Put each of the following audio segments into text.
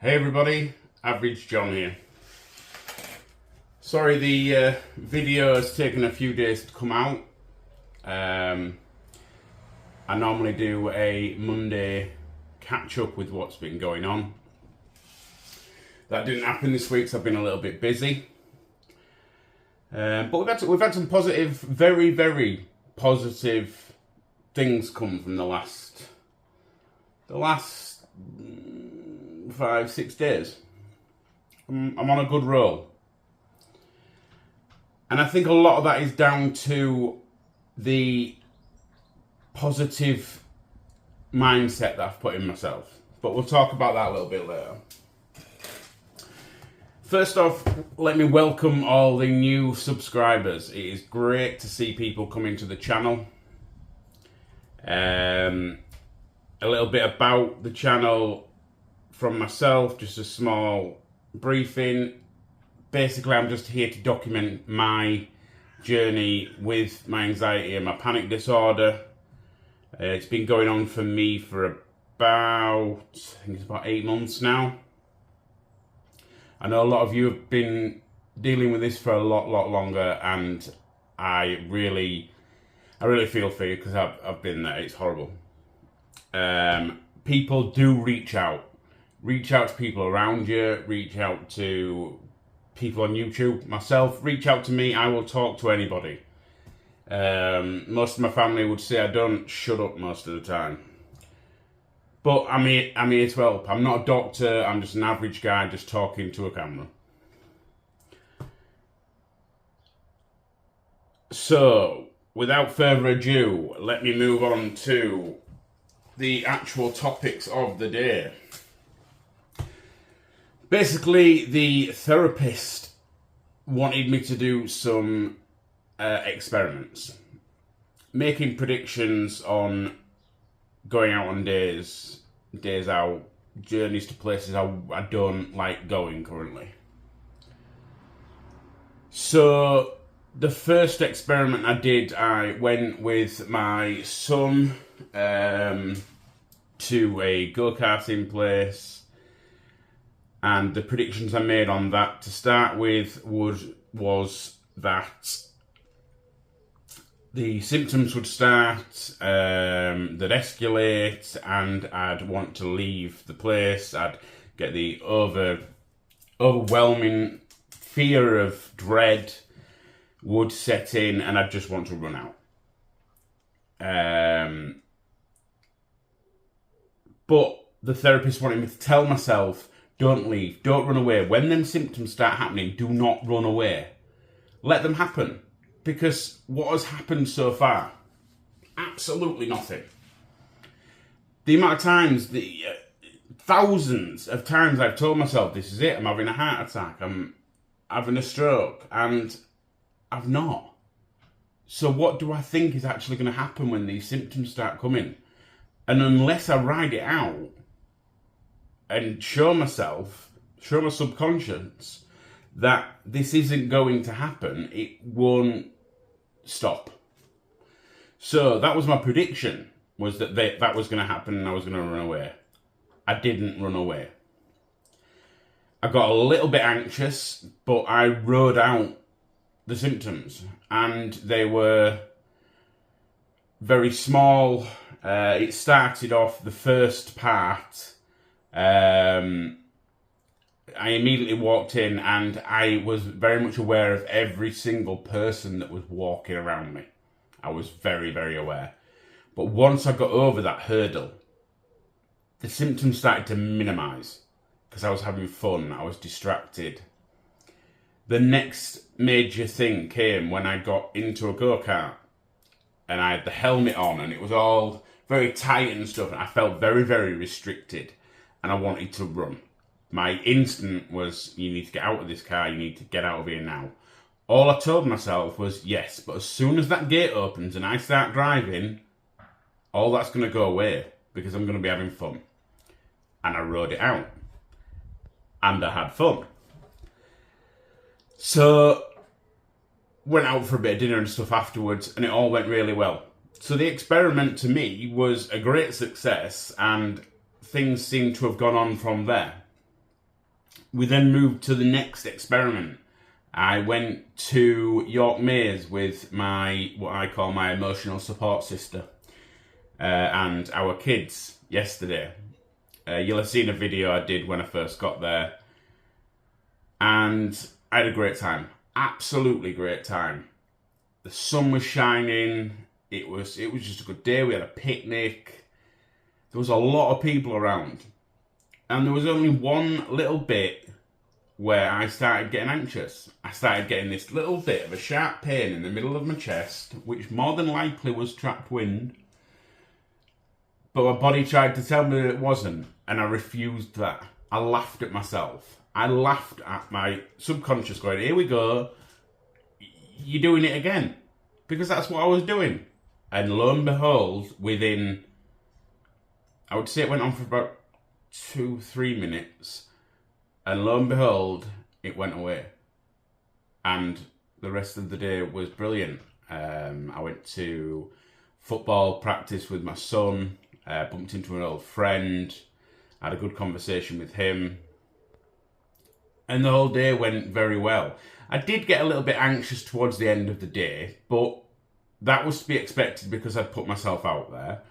Hey everybody, Average John here. Sorry the video has taken a few days to come out. I normally do a Monday catch up with what's been going on. That didn't happen this week, so I've been a little bit busy. But we've had some positive, very, very positive things come from the last 5-6 days. I'm on a good roll. And I think a lot of that is down to the positive mindset that I've put in myself. But we'll talk about that a little bit later. First off, let me welcome all the new subscribers. It is great to see people coming to the channel. A little bit about the channel from myself, just a small briefing. Basically, I'm just here to document my journey with my anxiety and my panic disorder. It's been going on for me for about 8 months now. I know a lot of you have been dealing with this for a lot longer, and I really feel for you because I've been there. It's horrible. People do reach out to people around you, reach out to people on YouTube, myself, reach out to me. I will talk to anybody. Most of my family would say I don't shut up most of the time. But I'm here to help. I'm not a doctor, I'm just an average guy just talking to a camera. So, without further ado, let me move on to the actual topics of the day. Basically, the therapist wanted me to do some experiments, making predictions on going out on days out, journeys to places I don't like going currently. So the first experiment I did, I went with my son to a go-karting place, and the predictions I made on that to start with was that the symptoms would start, they'd escalate, and I'd want to leave the place. I'd get the overwhelming fear of dread would set in, and I'd just want to run out. But the therapist wanted me to tell myself, don't leave, don't run away. When them symptoms start happening, do not run away. Let them happen. Because what has happened so far? Absolutely nothing. The amount of times, thousands of times I've told myself, this is it, I'm having a heart attack, I'm having a stroke, and I've not. So what do I think is actually going to happen when these symptoms start coming? And unless I ride it out and show my subconscious that this isn't going to happen, it won't stop. So that was my prediction, was that that was going to happen and I was going to run away. I didn't run away. I got a little bit anxious, but I rode out the symptoms, and they were very small. It started off the first part. I immediately walked in, and I was very much aware of every single person that was walking around me. I was very, very aware. But once I got over that hurdle, the symptoms started to minimise because I was having fun, I was distracted. The next major thing came when I got into a go-kart and I had the helmet on, and it was all very tight and stuff, and I felt very, very restricted, and I wanted to run. My instinct was, you need to get out of this car, you need to get out of here now. All I told myself was, yes, but as soon as that gate opens and I start driving, all that's going to go away because I'm going to be having fun. And I rode it out. And I had fun. So, went out for a bit of dinner and stuff afterwards, and it all went really well. So the experiment to me was a great success, and things seem to have gone on from there. we then moved to the next experiment. I went to York Maze with what I call my emotional support sister, and our kids yesterday. You'll have seen a video I did when I first got there, and I had a great time. Absolutely great time. The sun was shining. It was just a good day. We had a picnic. There was a lot of people around, and there was only one little bit where I started getting anxious. I started getting this little bit of a sharp pain in the middle of my chest, which more than likely was trapped wind. But my body tried to tell me that it wasn't, and I refused that. I laughed at myself. I laughed at my subconscious going, here we go, you're doing it again. Because that's what I was doing. And lo and behold, within, I would say it went on for about 2-3 minutes, and lo and behold, it went away. And the rest of the day was brilliant. I went to football practice with my son, bumped into an old friend, had a good conversation with him. And the whole day went very well. I did get a little bit anxious towards the end of the day, but that was to be expected because I'd put myself out there.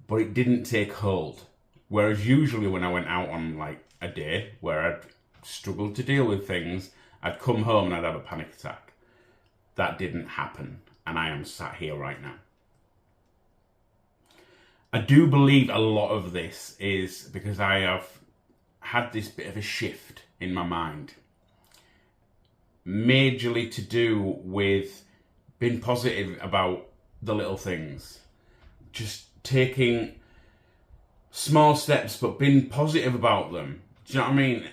But it didn't take hold. Whereas usually when I went out on like a day where I'd struggled to deal with things, I'd come home and I'd have a panic attack. That didn't happen, and I am sat here right now. I do believe a lot of this is because I have had this bit of a shift in my mind. Majorly to do with being positive about the little things. Just taking small steps, but being positive about them. Do you know what I mean?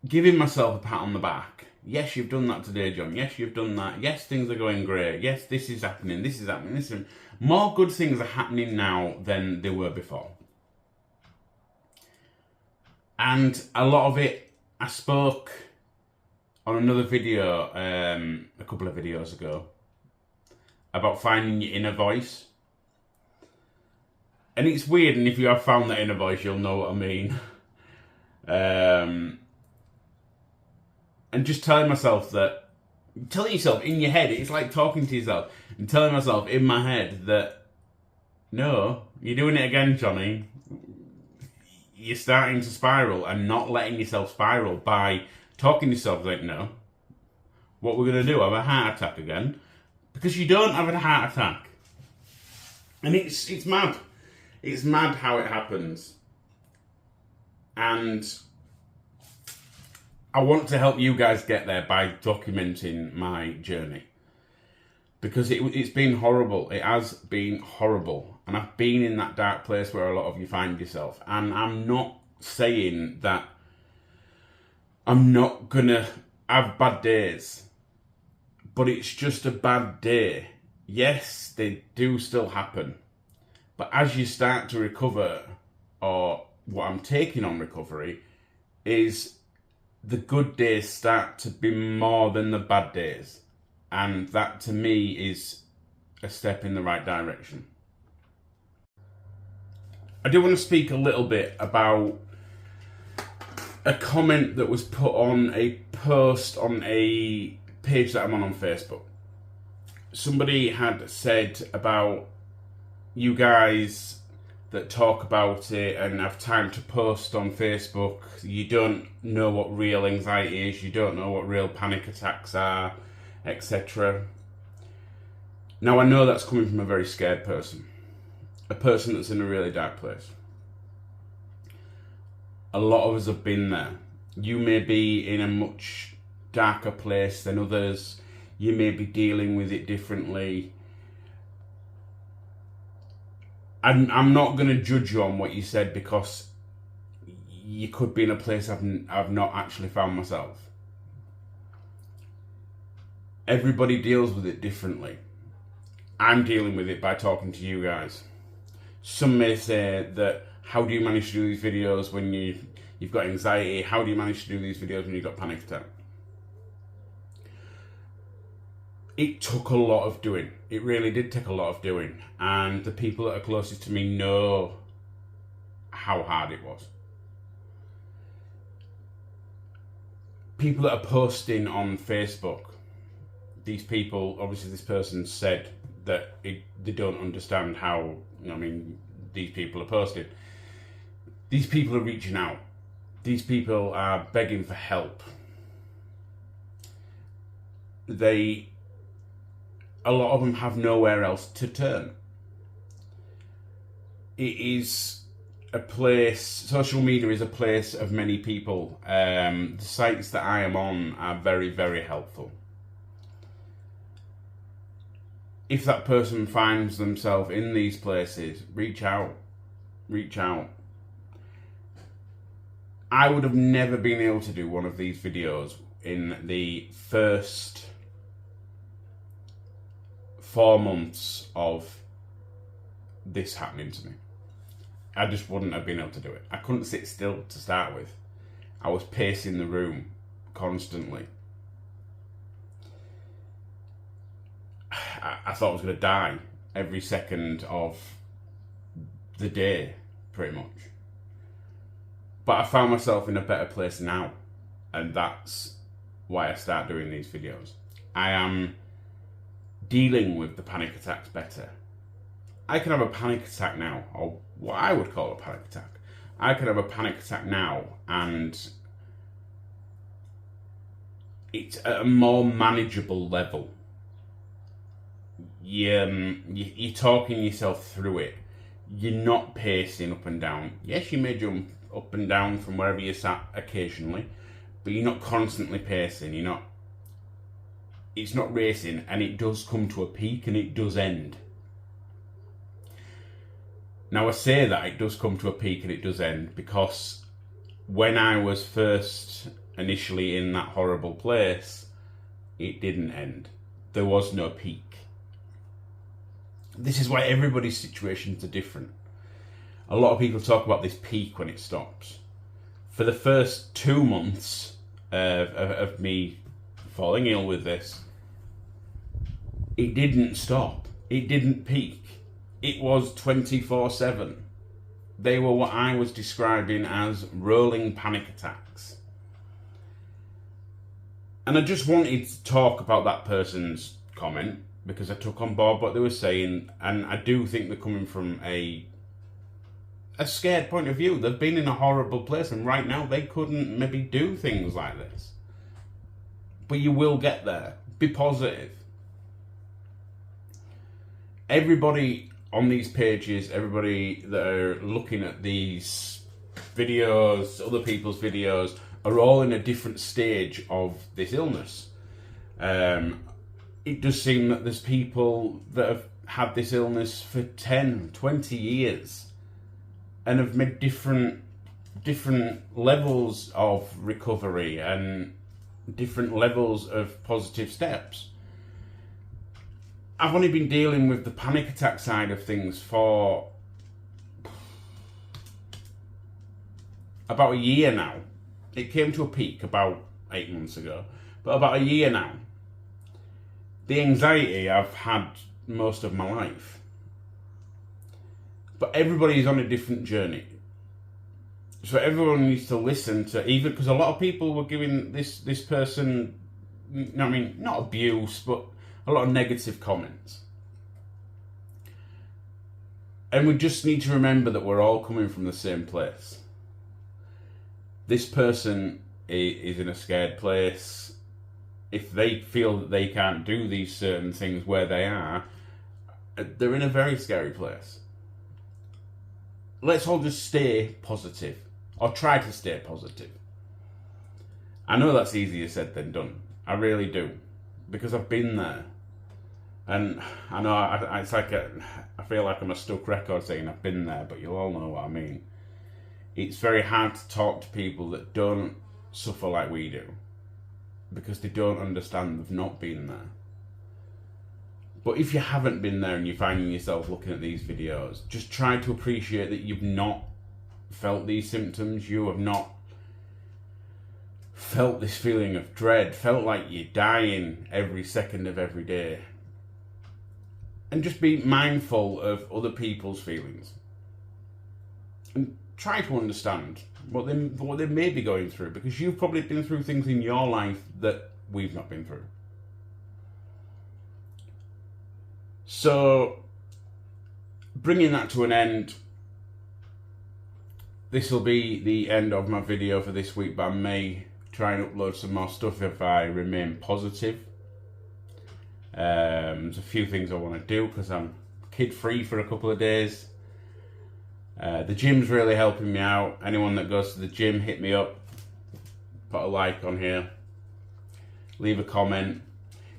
Giving myself a pat on the back. Yes, you've done that today, John. Yes, you've done that. Yes, things are going great. Yes, this is happening. This is happening. This is... More good things are happening now than they were before. And a lot of it, I spoke on another video a couple of videos ago about finding your inner voice. And it's weird, and if you have found that inner voice, you'll know what I mean. And just telling yourself in your head, it's like talking to yourself, and telling myself in my head that, no, you're doing it again, Johnny. You're starting to spiral, and not letting yourself spiral by talking to yourself like, no, what we're going to do, have a heart attack again? Because you don't have a heart attack. And it's mad. It's mad how it happens. And I want to help you guys get there by documenting my journey. Because it's been horrible. It has been horrible. And I've been in that dark place where a lot of you find yourself. And I'm not saying that I'm not going to have bad days. But it's just a bad day. Yes, they do still happen. But as you start to recover, or what I'm taking on recovery, is the good days start to be more than the bad days. And that to me is a step in the right direction. I do want to speak a little bit about a comment that was put on a post on a page that I'm on Facebook. Somebody had said about you guys that talk about it and have time to post on Facebook, you don't know what real anxiety is, you don't know what real panic attacks are, etc. Now I know that's coming from a very scared person, a person that's in a really dark place. A lot of us have been there. You may be in a much darker place than others, you may be dealing with it differently. I'm not going to judge you on what you said, because you could be in a place I've not actually found myself. Everybody deals with it differently. I'm dealing with it by talking to you guys. Some may say that, how do you manage to do these videos when you've got anxiety? How do you manage to do these videos when you've got panic attack? It took a lot of doing. It really did take a lot of doing. And the people that are closest to me know how hard it was. people that are posting on Facebook, these people, obviously this person said that they don't understand how, these people are posting. These people are reaching out. These people are begging for help. A lot of them have nowhere else to turn. It is a place, social media is a place of many people. The sites that I am on are very, very helpful. If that person finds themselves in these places, reach out. Reach out. I would have never been able to do one of these videos in the first 4 months of this happening to me. I just wouldn't have been able to do it. I couldn't sit still to start with. I was pacing the room constantly. I thought I was going to die every second of the day, pretty much. But I found myself in a better place now, and that's why I start doing these videos. I am dealing with the panic attacks better. I can have a panic attack now, or what I would call a panic attack. I can have a panic attack now, and it's at a more manageable level. You're talking yourself through it. You're not pacing up and down. Yes, you may jump up and down from wherever you're sat occasionally, but you're not constantly pacing. It's not racing, and it does come to a peak and it does end. Now I say that it does come to a peak and it does end because when I was first initially in that horrible place, it didn't end. There was no peak. This is why everybody's situations are different. A lot of people talk about this peak when it stops. For the first 2 months of me falling ill with this, it didn't stop. It didn't peak. It was 24/7. They were what I was describing as rolling panic attacks. And I just wanted to talk about that person's comment because I took on board what they were saying, and I do think they're coming from a scared point of view. They've been in a horrible place, and right now they couldn't maybe do things like this. But you will get there. Be positive. Everybody on these pages, everybody that are looking at these videos, other people's videos, are all in a different stage of this illness. It does seem that there's people that have had this illness for 10, 20 years and have made different levels of recovery and different levels of positive steps. I've only been dealing with the panic attack side of things for about a year now. It came to a peak about 8 months ago, but about a year now. The anxiety I've had most of my life. But everybody's on a different journey. So everyone needs to listen to, even because a lot of people were giving this person, not abuse, but a lot of negative comments. And we just need to remember that we're all coming from the same place. This person is in a scared place. If they feel that they can't do these certain things where they are, they're in a very scary place. Let's all just stay positive, or try to stay positive. I know that's easier said than done. I really do, because I've been there. And I know it's like I feel like I'm a stuck record saying I've been there, but you'll all know what I mean. It's very hard to talk to people that don't suffer like we do, because they don't understand they've not been there. But if you haven't been there and you're finding yourself looking at these videos, just try to appreciate that you've not felt these symptoms. You have not felt this feeling of dread, felt like you're dying every second of every day. And just be mindful of other people's feelings. And try to understand what they may be going through, because you've probably been through things in your life that we've not been through. So, bringing that to an end, this will be the end of my video for this week, but I may try and upload some more stuff if I remain positive. There's a few things I want to do because I'm kid-free for a couple of days. The gym's really helping me out. Anyone that goes to the gym, hit me up. Put a like on here. Leave a comment.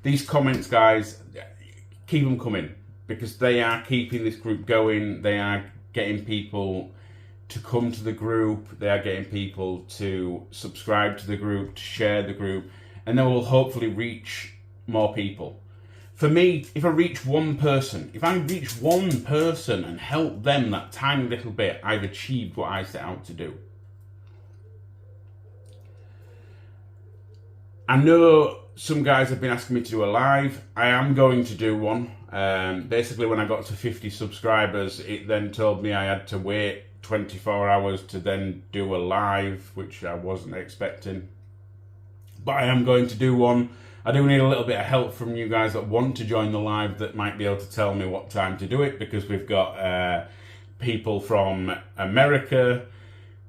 These comments, guys, keep them coming, because they are keeping this group going. They are getting people to come to the group. They are getting people to subscribe to the group, to share the group, and they will hopefully reach more people. For me, if I reach one person and help them that tiny little bit, I've achieved what I set out to do. I know some guys have been asking me to do a live. I am going to do one. Basically, when I got to 50 subscribers, it then told me I had to wait 24 hours to then do a live, which I wasn't expecting. But I am going to do one. I do need a little bit of help from you guys that want to join the live, that might be able to tell me what time to do it, because we've got people from America,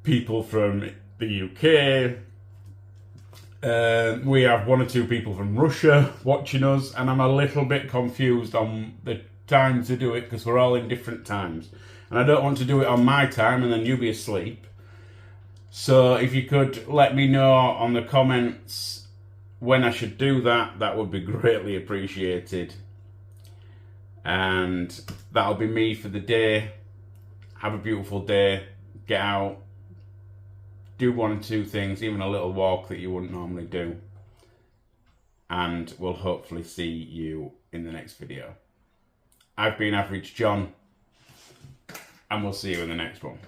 people from the UK, we have 1 or 2 people from Russia watching us, and I'm a little bit confused on the time to do it because we're all in different times. And I don't want to do it on my time and then you be asleep. So if you could let me know on the comments when I should do that, that would be greatly appreciated. And that'll be me for the day. Have a beautiful day. Get out. Do 1 or 2 things, even a little walk that you wouldn't normally do. And we'll hopefully see you in the next video. I've been Average John, and we'll see you in the next one.